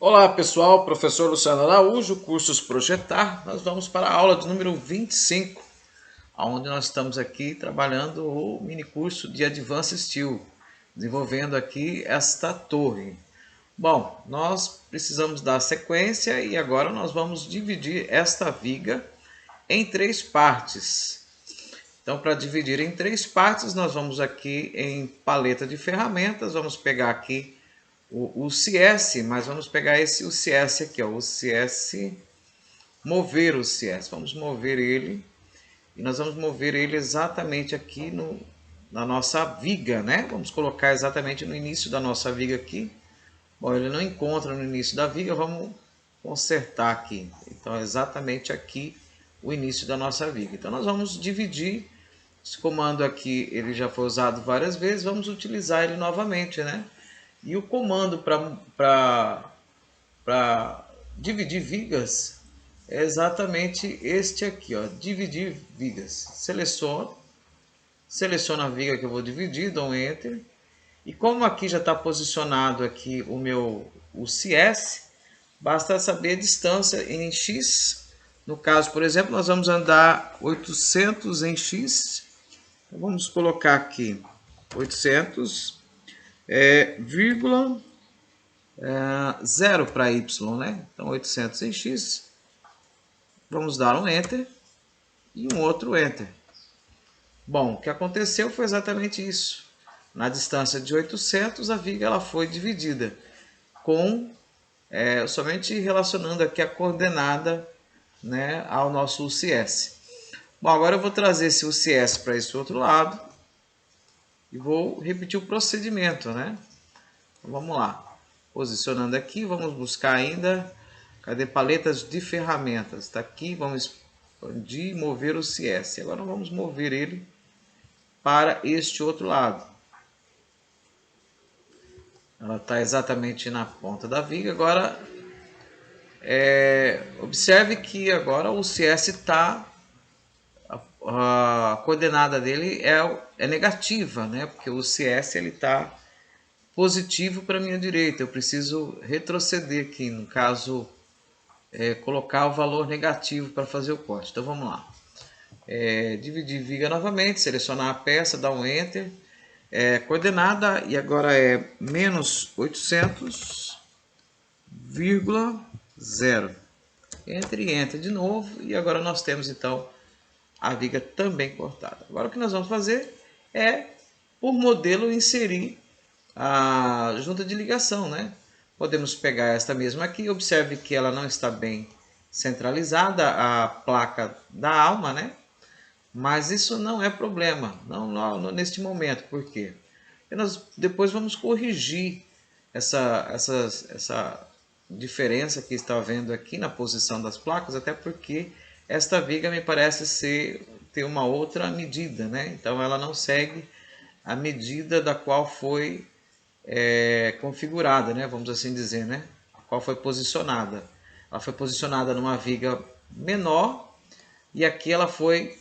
Olá pessoal, professor Luciano Araújo, cursos Projetar. Nós vamos para a aula de número 25, onde nós estamos aqui trabalhando o mini curso de Advanced Steel, desenvolvendo aqui esta torre. Bom, nós precisamos dar sequência e agora nós vamos dividir esta viga em três partes. Então, para dividir em três partes, nós vamos aqui em paleta de ferramentas, vamos pegar aqui o CS, mas vamos pegar o CS aqui, ó, o CS, mover o CS, vamos mover ele, e nós vamos mover ele exatamente aqui na nossa viga, né? Vamos colocar exatamente no início da nossa viga aqui. Bom, ele não encontra no início da viga, vamos consertar aqui. Então, é exatamente aqui o início da nossa viga. Então, nós vamos dividir. Esse comando aqui, ele já foi usado várias vezes, vamos utilizar ele novamente, né? E o comando para dividir vigas é exatamente este aqui, ó, dividir vigas. Seleciono a viga que eu vou dividir, dou um Enter. E como aqui já está posicionado aqui o CS, basta saber a distância em X. No caso, por exemplo, nós vamos andar 800 em X. Então, vamos colocar aqui 800, vírgula 0 para Y, né? Então 800 em X, vamos dar um Enter e um outro Enter. Bom, o que aconteceu foi exatamente isso. Na distância de 800, a viga ela foi dividida com somente relacionando aqui a coordenada, né, ao nosso UCS. Bom, agora eu vou trazer esse UCS para esse outro lado e vou repetir o procedimento, né? Então, vamos lá. Posicionando aqui, vamos buscar ainda, cadê paletas de ferramentas? Está aqui, vamos expandir, mover o CS. Agora vamos mover ele para este outro lado. Ela está exatamente na ponta da viga. Agora, observe que agora o CS está, a coordenada dele é negativa, né? Porque o CS ele está positivo para a minha direita. Eu preciso retroceder aqui, no caso, colocar o valor negativo para fazer o corte. Então vamos lá. Dividir viga novamente, selecionar a peça, dar um Enter. Coordenada e agora é menos 800,0. Enter e Enter de novo. E agora nós temos então a viga também cortada. Agora o que nós vamos fazer é, por modelo, inserir a junta de ligação, né? Podemos pegar esta mesma aqui, observe que ela não está bem centralizada, a placa da alma, né? Mas isso não é problema, não neste momento, por quê? Porque nós depois vamos corrigir essa diferença que está vendo aqui na posição das placas, até porque esta viga me parece ter uma outra medida, né? Então ela não segue a medida da qual foi configurada, né? Vamos assim dizer, né? A qual foi posicionada. Ela foi posicionada numa viga menor e aqui ela foi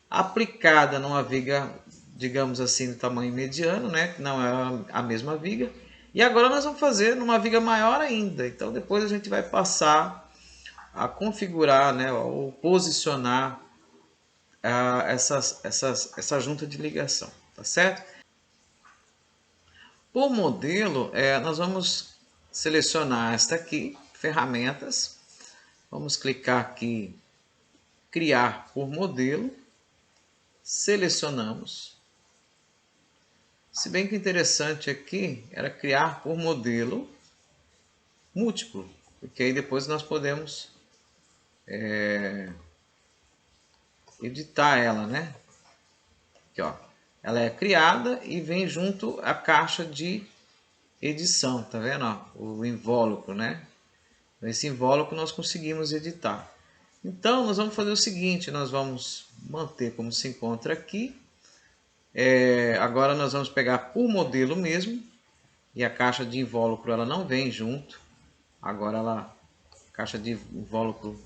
aplicada numa viga, digamos assim, de tamanho mediano, né? Que não é a mesma viga. E agora nós vamos fazer numa viga maior ainda. Então depois a gente vai passar a configurar, né? Ou posicionar essa junta de ligação, tá certo? Por modelo, nós vamos selecionar esta aqui, ferramentas. Vamos clicar aqui, criar por modelo. Selecionamos. Se bem que o interessante aqui era criar por modelo múltiplo, porque aí depois nós podemos editar ela, né? Aqui, ó. Ela é criada e vem junto a caixa de edição, tá vendo? Ó, o invólucro, né? Esse invólucro nós conseguimos editar. Então, nós vamos fazer o seguinte, nós vamos manter como se encontra aqui. Agora nós vamos pegar por modelo mesmo, e a caixa de invólucro ela não vem junto. Agora a caixa de invólucro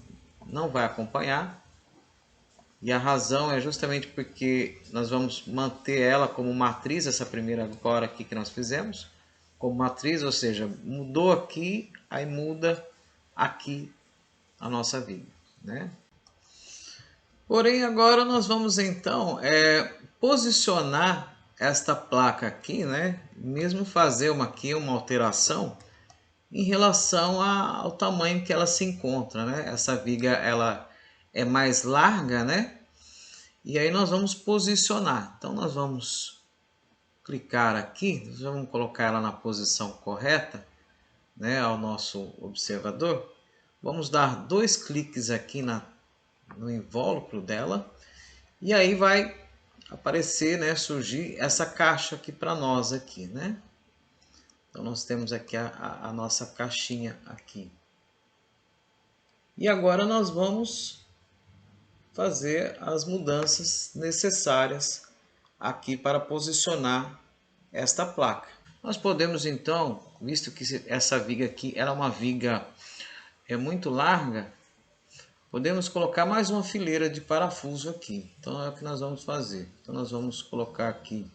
não vai acompanhar. E a razão é justamente porque nós vamos manter ela como matriz, essa primeira agora aqui que nós fizemos. como matriz, ou seja, mudou aqui, aí muda aqui a nossa viga, né? Porém, agora nós vamos então posicionar esta placa aqui, né? Mesmo fazer uma alteração em relação ao tamanho que ela se encontra, né? Essa viga ela é mais larga, né? E aí nós vamos posicionar. Então nós vamos clicar aqui, nós vamos colocar ela na posição correta, né? Ao nosso observador. Vamos dar 2 cliques aqui no invólucro dela e aí vai aparecer, né? Surgir essa caixa aqui para nós aqui, né? Então nós temos aqui a nossa caixinha aqui. E agora nós vamos fazer as mudanças necessárias aqui para posicionar esta placa. Nós podemos então, visto que essa viga aqui era uma viga muito larga, podemos colocar mais uma fileira de parafuso aqui. Então é o que nós vamos fazer. Então nós vamos colocar aqui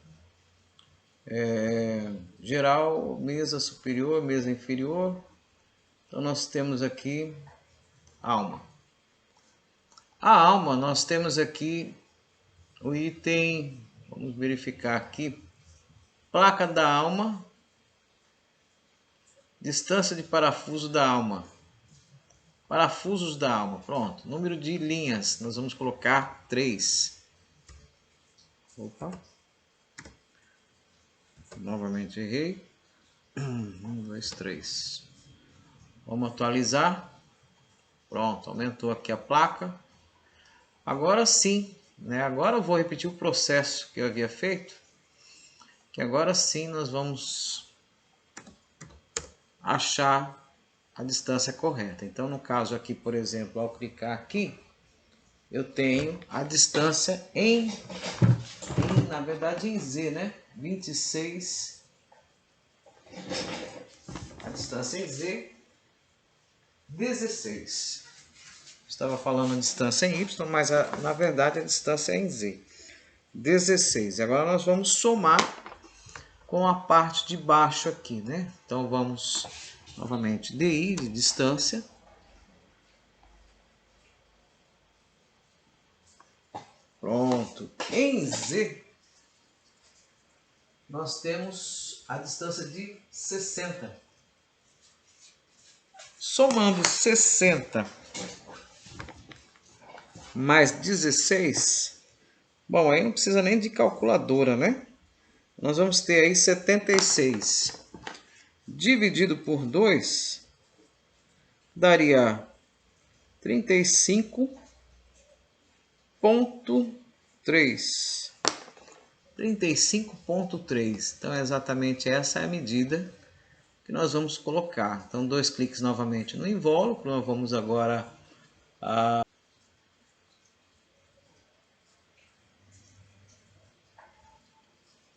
geral, mesa superior, mesa inferior. Então nós temos aqui alma. A alma, nós temos aqui o item, vamos verificar aqui, placa da alma, distância de parafuso da alma, parafusos da alma, pronto. Número de linhas, nós vamos colocar 3. Opa, novamente errei. 1, 2, 3. Vamos atualizar. Pronto, aumentou aqui a placa. Agora sim, né? Agora eu vou repetir o processo que eu havia feito, que agora sim nós vamos achar a distância correta. Então, no caso aqui, por exemplo, ao clicar aqui, eu tenho a distância na verdade em Z, né? 26, a distância em Z, 16. Estava falando a distância em Y, mas na verdade a distância é em Z. 16. E agora nós vamos somar com a parte de baixo aqui, né? Então vamos novamente DI de distância. Pronto. Em Z nós temos a distância de 60. Somando 60 mais 16, bom, aí não precisa nem de calculadora, né? Nós vamos ter aí 76 dividido por 2 daria 35,3. 35,3. Então exatamente essa é a medida que nós vamos colocar. Então 2 cliques novamente no invólucro, nós vamos agora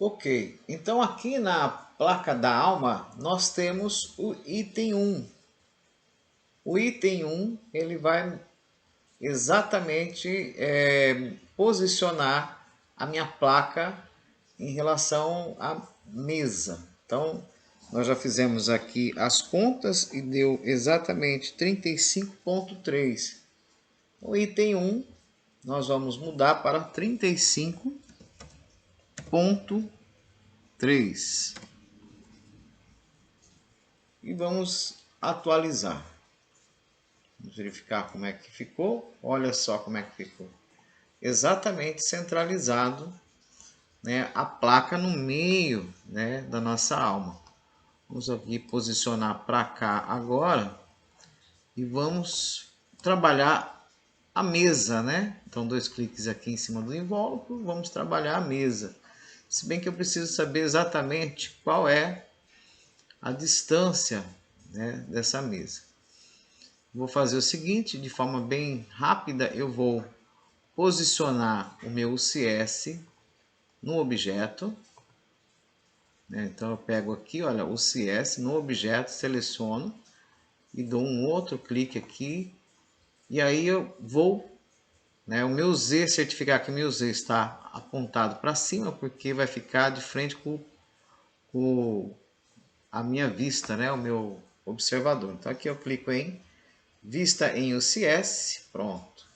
Ok, então aqui na placa da alma nós temos o item 1. O item 1 ele vai exatamente posicionar a minha placa em relação à mesa. Então nós já fizemos aqui as contas e deu exatamente 35,3. O item 1 nós vamos mudar para 35,3 e vamos atualizar. Vamos verificar como é que ficou. Olha só como é que ficou. Exatamente centralizado, né, a placa no meio, né, da nossa alma. Vamos aqui posicionar para cá agora e vamos trabalhar a mesa, né? Então 2 cliques aqui em cima do invólucro, vamos trabalhar a mesa. Se bem que eu preciso saber exatamente qual é a distância, né, dessa mesa. Vou fazer o seguinte, de forma bem rápida, eu vou posicionar o meu UCS no objeto. Então eu pego aqui, olha, o UCS no objeto, seleciono e dou um outro clique aqui. E aí eu vou, né, o meu Z, certificar que o meu Z está apontado para cima, porque vai ficar de frente com a minha vista, né? O meu observador. Então aqui eu clico em vista em UCS, pronto.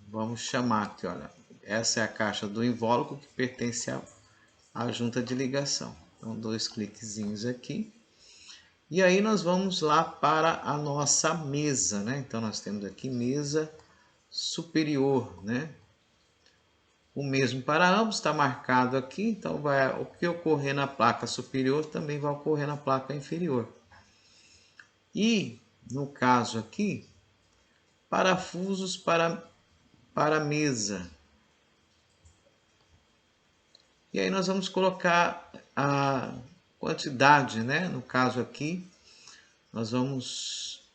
Vamos chamar aqui, olha, essa é a caixa do invólucro que pertence à junta de ligação. Então 2 cliquezinhos aqui. E aí nós vamos lá para a nossa mesa, né? Então nós temos aqui mesa superior, né? O mesmo para ambos, está marcado aqui, então o que ocorrer na placa superior também vai ocorrer na placa inferior. E no caso aqui, parafusos para mesa. E aí nós vamos colocar a quantidade, né? No caso aqui, nós vamos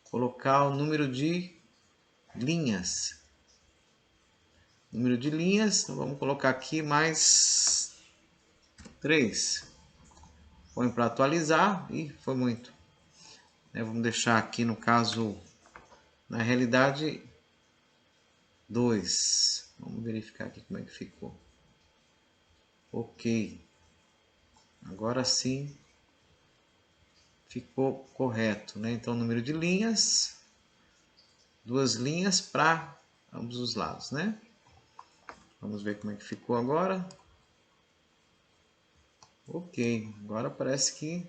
colocar o número de linhas. Número de linhas, então vamos colocar aqui mais 3. Põe para atualizar e foi muito. Vamos deixar aqui no caso, na realidade, 2. Vamos verificar aqui como é que ficou. Ok. Agora sim ficou correto, né? Então, número de linhas, 2 linhas para ambos os lados, né? Vamos ver como é que ficou agora. Ok, agora parece que...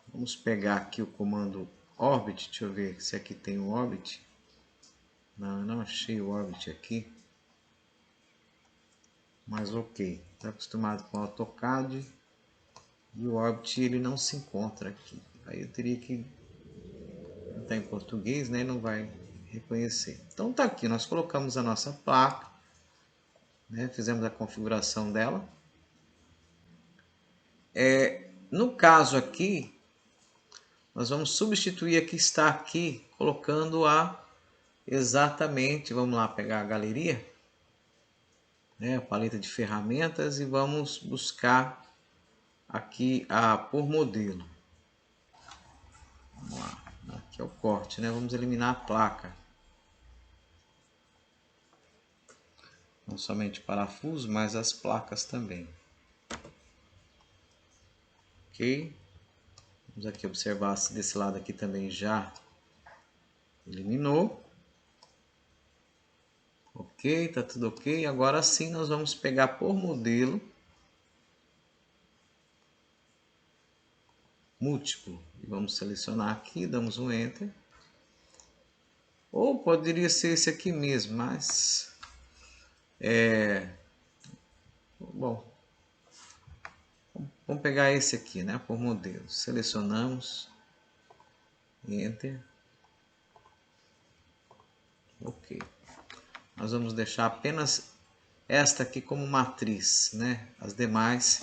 Vamos pegar aqui o comando Orbit, deixa eu ver se aqui tem o Orbit. Não achei o Orbit aqui. Mas ok, está acostumado com o AutoCAD e o Orbit ele não se encontra aqui. Aí eu teria que botar em português, né? Não vai reconhecer. Então tá aqui, nós colocamos a nossa placa, né? Fizemos a configuração dela. No caso aqui, nós vamos substituir aqui, está aqui, colocando exatamente, vamos lá pegar a galeria, né? A paleta de ferramentas e vamos buscar aqui por modelo. Vamos lá, aqui é o corte, né? Vamos eliminar a placa. Não somente parafuso, mas as placas também. Ok? Vamos aqui observar se desse lado aqui também já eliminou. Ok, tá tudo ok. Agora sim nós vamos pegar por modelo múltiplo. E vamos selecionar aqui, damos um Enter. Ou poderia ser esse aqui mesmo, mas... Bom, vamos pegar esse aqui, né? Por modelo. Selecionamos. Enter. Ok. Nós vamos deixar apenas esta aqui como matriz, né? As demais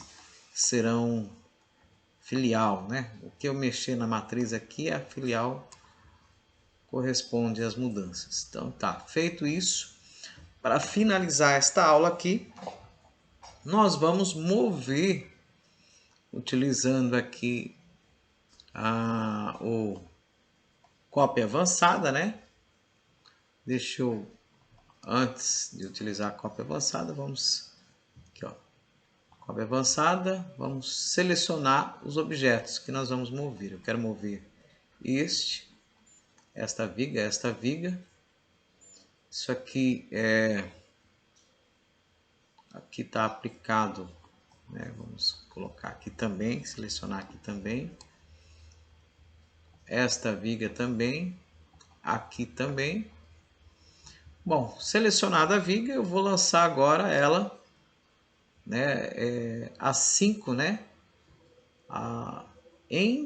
serão filial, né? O que eu mexer na matriz aqui, a filial corresponde às mudanças. Então tá, feito isso, para finalizar esta aula aqui, nós vamos mover, utilizando aqui o cópia avançada, né? Deixa eu, antes de utilizar a cópia avançada, vamos aqui, ó, cópia avançada, vamos selecionar os objetos que nós vamos mover. Eu quero mover esta viga. Isso aqui aqui está aplicado, né? Vamos colocar aqui também, selecionar aqui também. Esta viga também, aqui também. Bom, selecionada a viga, eu vou lançar agora ela, né? A 5, né?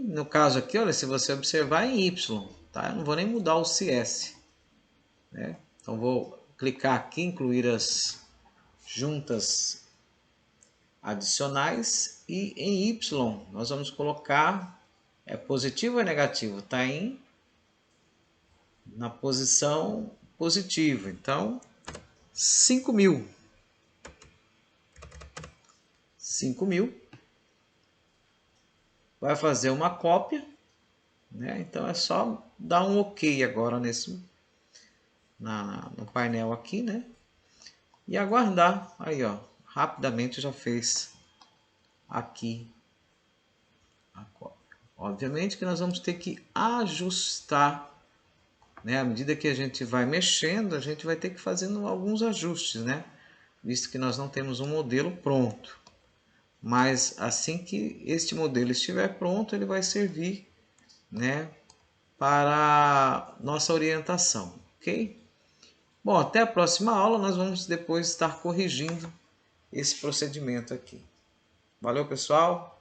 No caso aqui, olha, se você observar em Y, tá? Eu não vou nem mudar o CS, né? Então vou clicar aqui, incluir as juntas adicionais e em Y nós vamos colocar positivo ou negativo, tá na posição positiva, então 5.000 vai fazer uma cópia, né? Então é só dar um OK agora no painel aqui, né? E aguardar, aí ó, rapidamente já fez aqui a cópia. Obviamente que nós vamos ter que ajustar, né? À medida que a gente vai mexendo, a gente vai ter que fazendo alguns ajustes, né? Visto que nós não temos um modelo pronto. Mas assim que este modelo estiver pronto, ele vai servir, né, para nossa orientação, ok? Bom, até a próxima aula, nós vamos depois estar corrigindo esse procedimento aqui. Valeu, pessoal!